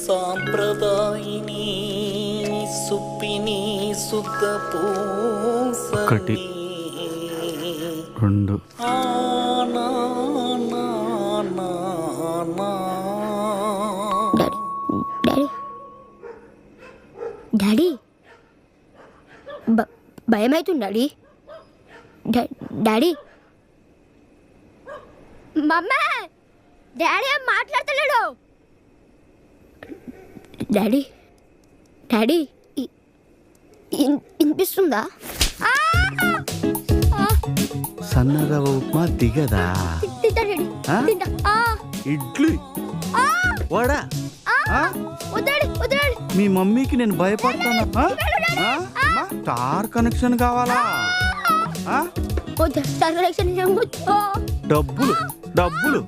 సాంప్రదాయిని సుప్పిని సుద్ధ పూసని 1 2 daddy భయం అవుతుంది daddy. Daddy మమ్మా డాడీ ఏం మాట్లాడతలేడు. డాడీ డాడీ వినిపిస్తుందా? సన్నరవ ఉప్మా దిగదా? ఇడ్లీ వడా మీ మమ్మీకి నేను భయపడతానా? స్టార్ కనెక్షన్ కావాలా? డబ్బులు